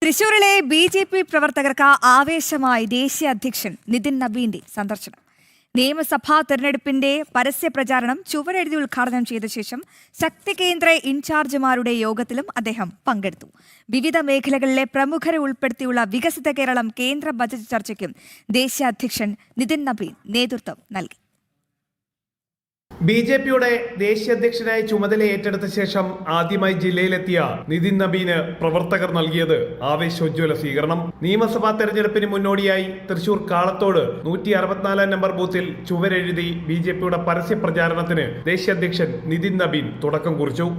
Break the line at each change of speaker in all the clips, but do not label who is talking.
തൃശൂരിലെ ബി.ജെ.പി. പ്രവർത്തകർക്ക് ആവേശമായി ദേശീയ അധ്യക്ഷൻ നിതിൻ നബീന്റെ സന്ദർശനം. നിയമസഭാ തെരഞ്ഞെടുപ്പിന്റെ പരസ്യ പ്രചാരണം ചുവരെഴുതി ഉദ്ഘാടനം ചെയ്ത ശേഷം ശക്തി കേന്ദ്ര ഇൻചാർജുമാരുടെ യോഗത്തിലും അദ്ദേഹം പങ്കെടുത്തു. വിവിധ മേഖലകളിലെ പ്രമുഖരെ ഉൾപ്പെടുത്തിയുള്ള വികസിത കേരളം കേന്ദ്ര ബജറ്റ് ചർച്ചയ്ക്കും ദേശീയ അധ്യക്ഷൻ നിതിൻ നബീൻ നേതൃത്വം നൽകി.
ബി.ജെ.പിയുടെ ദേശീയ അധ്യക്ഷനായി ചുമതല ഏറ്റെടുത്ത ശേഷം ആദ്യമായി ജില്ലയിലെത്തിയ നിതിൻ നബീന് പ്രവർത്തകർ നൽകിയത് ആവേശോജ്വല സ്വീകരണം. നിയമസഭാ തെരഞ്ഞെടുപ്പിന് മുന്നോടിയായി തൃശൂർ കാളത്തോട് 164 നമ്പർ ബൂത്തിൽ ചുവരെഴുതി ബി.ജെ.പിയുടെ പരസ്യ പ്രചാരണത്തിന് ദേശീയ അധ്യക്ഷൻ നിതിൻ നബീൻ തുടക്കം കുറിച്ചു.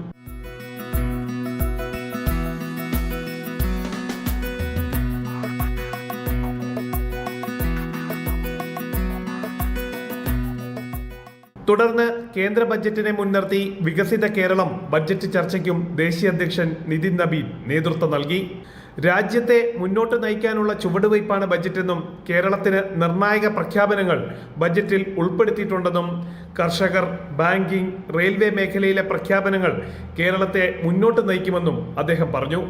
തുടർന്ന് കേന്ദ്ര ബജറ്റിനെ മുൻനിർത്തി വികസിത കേരളം ബജറ്റ് ചർച്ചയ്ക്കും ദേശീയ അധ്യക്ഷൻ നിതിൻ നബീൻ നേതൃത്വം നൽകി. രാജ്യത്തെ മുന്നോട്ട് നയിക്കാനുള്ള ചുവടുവയ്പ്പാണ് ബജറ്റെന്നും കേരളത്തിന് നിർണായക പ്രഖ്യാപനങ്ങൾ ബജറ്റിൽ ഉൾപ്പെടുത്തിയിട്ടുണ്ടെന്നും കർഷകർ, ബാങ്കിംഗ്, റെയിൽവേ മേഖലയിലെ പ്രഖ്യാപനങ്ങൾ കേരളത്തെ മുന്നോട്ട് നയിക്കുമെന്നും അദ്ദേഹം പറഞ്ഞു.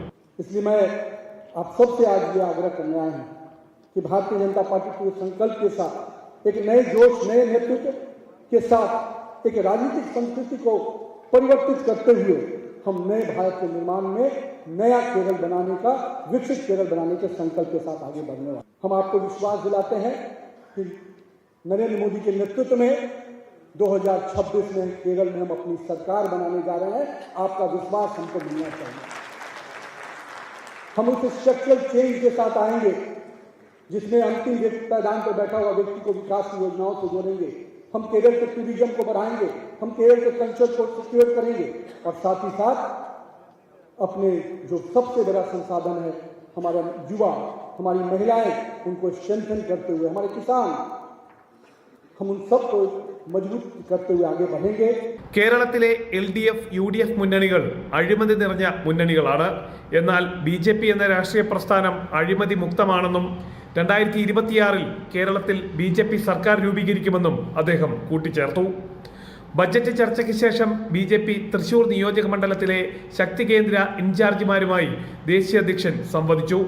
के साथ एक राजनीतिक संस्कृति को परिवर्तित करते हुए हम नए भारत के निर्माण में नया केरल बनाने का, विकसित केरल बनाने के संकल्प के साथ आगे बढ़ने वाले हम आपको विश्वास दिलाते हैं कि नरेंद्र मोदी के नेतृत्व में 2026 में केरल में हम अपनी सरकार बनाने जा रहे हैं. आपका विश्वास हमको मिलना चाहिए. हम उस स्ट्रक्चरल चेंज के साथ आएंगे जिसमें अंतिम पायदान पर बैठा हुआ व्यक्ति को विकास की योजनाओं से जोड़ेंगे. हम केरल के टूरिज्म को बढ़ाएंगे, हम केरल के कल्चर को सिक्योर करेंगे और साथ ही साथ अपने जो सबसे बड़ा संसाधन है हमारे युवा, हमारी महिलाएं, उनको स्ट्रेंथन करते हुए, हमारे किसान, हम उन सबको मजबूत करते हुए आगे बढ़ेंगे.
കേരളത്തിലെ LDF, UDF മുന്നണികൾ അഴിമതി നിറഞ്ഞ മുന്നണികളാണ്. എന്നാൽ ബി.ജെ.പി. എന്ന രാഷ്ട്രീയ പ്രസ്ഥാനം അഴിമതി മുക്തമാണെന്നും 2026 കേരളത്തിൽ ബി.ജെ.പി. സർക്കാർ രൂപീകരിക്കുമെന്നും അദ്ദേഹം കൂട്ടിച്ചേർത്തു. ബജറ്റ് ചർച്ചയ്ക്ക് ശേഷം ബി.ജെ.പി. തൃശൂർ നിയോജക മണ്ഡലത്തിലെ ശക്തി കേന്ദ്ര ഇൻചാർജിമാരുമായി ദേശീയ അധ്യക്ഷൻ സംവദിച്ചു.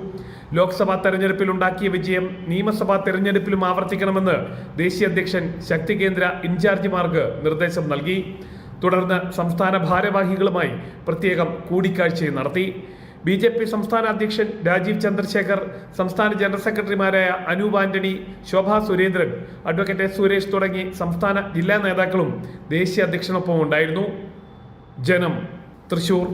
ലോക്സഭാ തെരഞ്ഞെടുപ്പിൽ ഉണ്ടാക്കിയ വിജയം നിയമസഭാ തെരഞ്ഞെടുപ്പിലും ആവർത്തിക്കണമെന്ന് ദേശീയ അധ്യക്ഷൻ ശക്തി കേന്ദ്ര ഇൻചാർജിമാർക്ക് നിർദ്ദേശം നൽകി. തുടർന്ന് സംസ്ഥാന ഭാരവാഹികളുമായി പ്രത്യേകം കൂടിക്കാഴ്ചയും നടത്തി. ബി.ജെ.പി. സംസ്ഥാന അധ്യക്ഷൻ രാജീവ് ചന്ദ്രശേഖർ, സംസ്ഥാന ജനറൽ സെക്രട്ടറിമാരായ അനൂപ് ആന്റണി, ശോഭാ സുരേന്ദ്രൻ, അഡ്വക്കേറ്റ് സുരേഷ് തുടങ്ങി സംസ്ഥാന ജില്ലാ നേതാക്കളും ദേശീയ അധ്യക്ഷനൊപ്പം ഉണ്ടായിരുന്നു. ജനം, തൃശൂർ.